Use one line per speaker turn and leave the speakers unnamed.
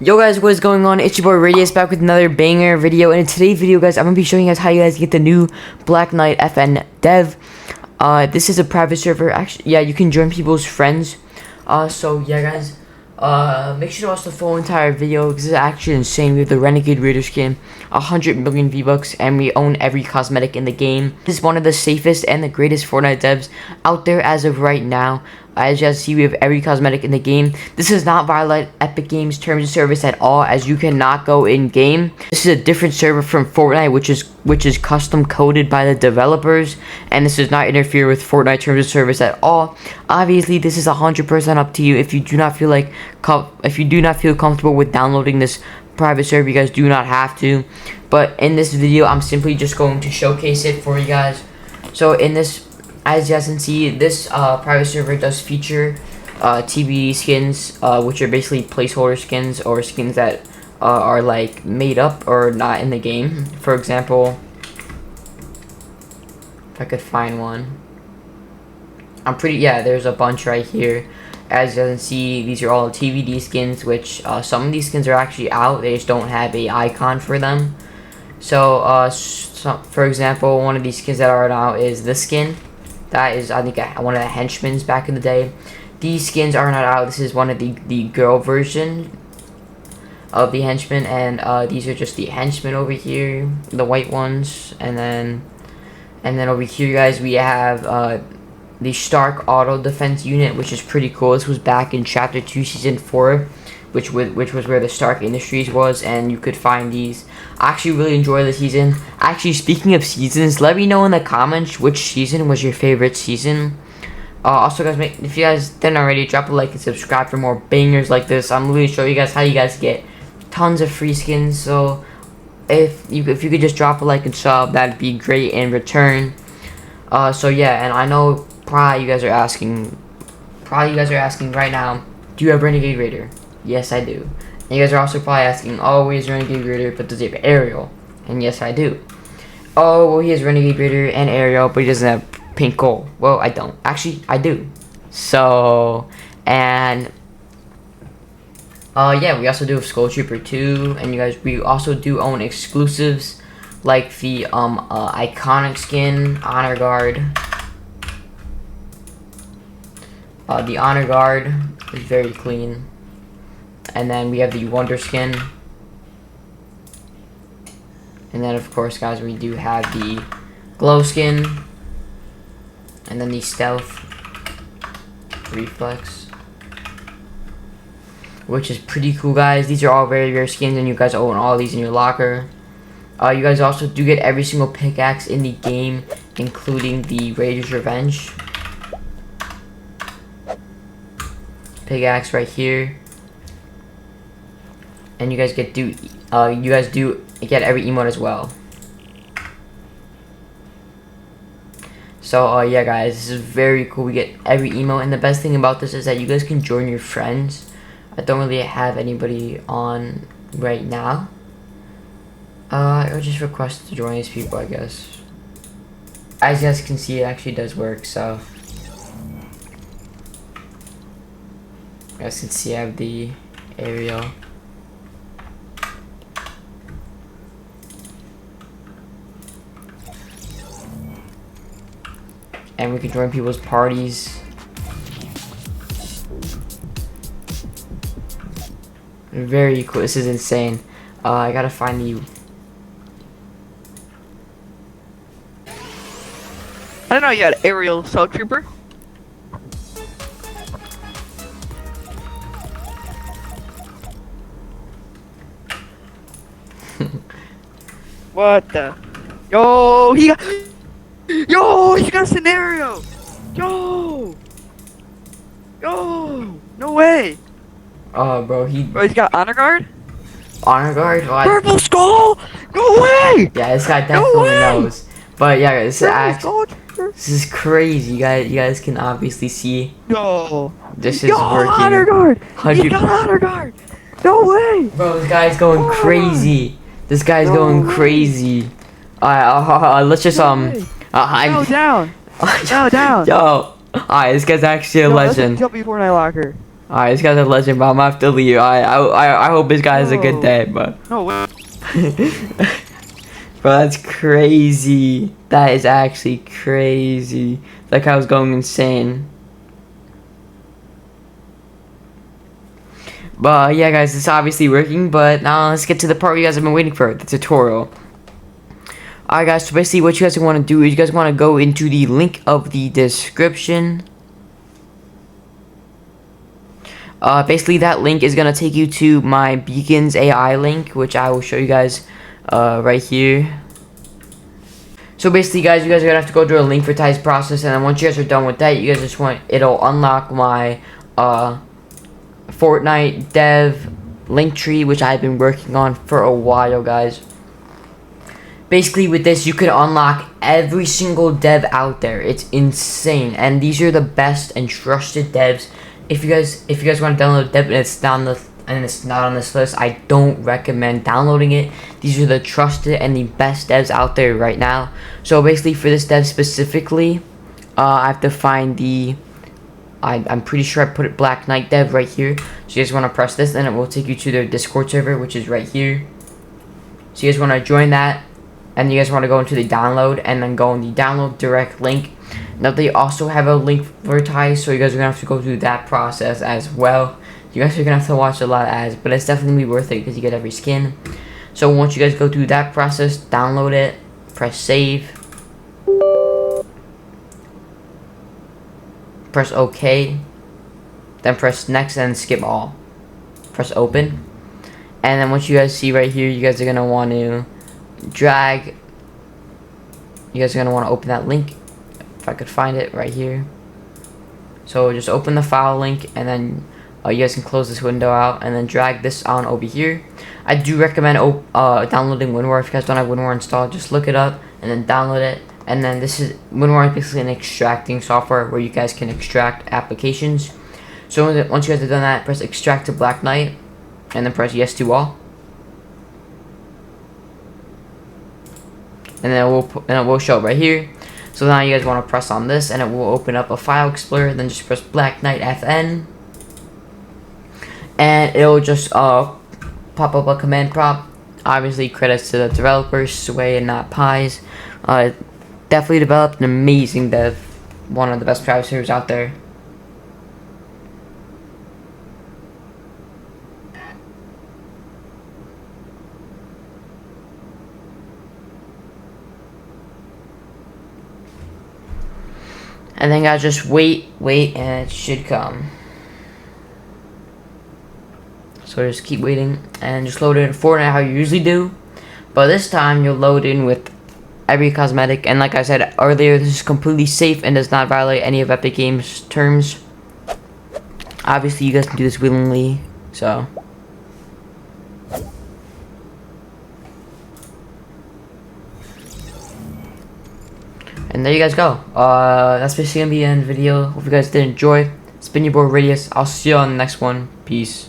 Yo guys, what is going on? It's your boy Radius back with another banger video, and in today's video guys, I'm going to be showing you guys how you guys get the new Black Knight FN dev. This is a private server. Actually, yeah, you can join people's friends. So yeah guys, make sure to watch the full entire video because it's actually insane. We have the Renegade Raider skin, 100 million V-Bucks, and we own every cosmetic in the game. This is one of the safest and the greatest Fortnite devs out there as of right now. As you guys see, we have every cosmetic in the game. This does not violate Epic Games terms of service at all, as you cannot go in game. This is a different server from Fortnite, which is custom coded by the developers, and this does not interfere with Fortnite terms of service at all. Obviously, this is 100% up to you. If you do not feel comfortable with downloading this private server, you guys do not have to. But in this video, I'm simply just going to showcase it for you guys. So in this, as you guys can see, this private server does feature TBD skins, which are basically placeholder skins or skins that are like made up or not in the game. For example, if I could find one, there's a bunch right here. As you guys can see, these are all TBD skins, which some of these skins are actually out. They just don't have a icon for them. So, for example, one of these skins that are out is this skin. That is, I think, one of the henchmen's back in the day. These skins are not out. This is one of the girl version of the henchmen, and these are just the henchmen over here, the white ones. And then over here, guys, we have the Stark Auto Defense Unit, which is pretty cool. This was back in Chapter 2, Season 4, which was where the Stark Industries was, and you could find these. I actually really enjoy the season. Actually, speaking of seasons, let me know in the comments which season was your favorite season. Also, guys, if you guys didn't already, drop a like and subscribe for more bangers like this. I'm literally showing you guys how you guys get tons of free skins. So if you could just drop a like and sub, that'd be great in return. So yeah, and I know probably you guys are asking right now, do you have Renegade Raider? Yes, I do. And you guys are also probably asking, oh, he has Renegade Raider, but does he have Aerial? And yes, I do. Oh, well, he has Renegade Raider and Aerial, but he doesn't have Pink Gold. Well, I don't. Actually, I do. So, and yeah, we also do have Skull Trooper 2, and you guys, we also do own exclusives like the iconic skin, Honor Guard. The Honor Guard is very clean. And then we have the Wonder Skin. And then, of course, guys, we do have the Glow Skin. And then the Stealth Reflex, which is pretty cool, guys. These are all very rare skins, and you guys own all these in your locker. You guys also do get every single pickaxe in the game, including the Raider's Revenge pickaxe right here. And you guys do get every emote as well. So yeah guys, this is very cool. We get every emote, and the best thing about this is that you guys can join your friends. I don't really have anybody on right now. I'll just request to join these people, I guess. As you guys can see, it actually does work, so you guys can see I have the Aerial. And we can join people's parties. Very cool. This is insane. I gotta find you.
I didn't know you had Aerial Skull Trooper. What the? Yo, he got a scenario. Yo, no way.
Oh, bro,
He's got Honor Guard.
Honor Guard. Oh,
Purple Skull. No way.
Yeah, this guy definitely knows. But yeah, this is crazy. You guys can obviously see.
No.
This is working.
Honor Guard. He got Honor Guard. No way.
Bro, this guy's going crazy. This guy's going crazy. Let's just
Go down. Go down.
Yo, alright, this guy's actually a legend.
Let's jump before Fortnite locker.
Alright, this guy's a legend, but I'm gonna have to leave. I hope this guy has a good day, but.
No way.
Bro, that's crazy. That is actually crazy. That guy was going insane. But yeah, guys, it's obviously working. But now let's get to the part you guys have been waiting for, the tutorial. Alright, guys, so basically what you guys want to do is you guys want to go into the link of the description. Basically that link is going to take you to my Beacons AI link, which I will show you guys right here. So basically, guys, you guys are going to have to go through a link advertise process, and then once you guys are done with that, you guys just want, it'll unlock my Fortnite dev link tree, which I've been working on for a while, guys. Basically, with this, you can unlock every single dev out there. It's insane, and these are the best and trusted devs. If you guys want to download a dev and it's not on this list, I don't recommend downloading it. These are the trusted and the best devs out there right now. So basically, for this dev specifically, I have to find the. I'm pretty sure I put it Black Knight dev right here. So you guys want to press this, and it will take you to their Discord server, which is right here. So you guys want to join that, and you guys want to go into the download, and then go in the download direct link. Now they also have a link advertised, so you guys are gonna have to go through that process as well. You guys are gonna have to watch a lot of ads, but it's definitely worth it because you get every skin. So once you guys go through that process, download it, press save, press OK, then press next and skip all. Press open, and then once you guys see right here, you guys are gonna want to drag. You guys are gonna want to open that link. If I could find it right here. So just open the file link, and then you guys can close this window out and then drag this on over here. I do recommend downloading WinRAR. If you guys don't have WinRAR installed, just look it up and then download it. And then this is WinRAR is basically an extracting software where you guys can extract applications. So once you guys have done that, press extract to Black Knight and then press yes to all. And then it will show up right here. So now you guys want to press on this, and it will open up a file explorer. Then just press Black Knight FN, and it'll just pop up a command prompt. Obviously, credits to the developers, Sway and not Pies. Definitely developed an amazing dev, one of the best private servers out there. And then guys, just wait, and it should come. So just keep waiting, and just load in Fortnite how you usually do. But this time, you'll load in with every cosmetic. And like I said earlier, this is completely safe and does not violate any of Epic Games' terms. Obviously, you guys can do this willingly, so. And there you guys go. That's basically gonna be the end of the video. Hope you guys did enjoy. It's been your boy Radius. I'll see you on the next one. Peace.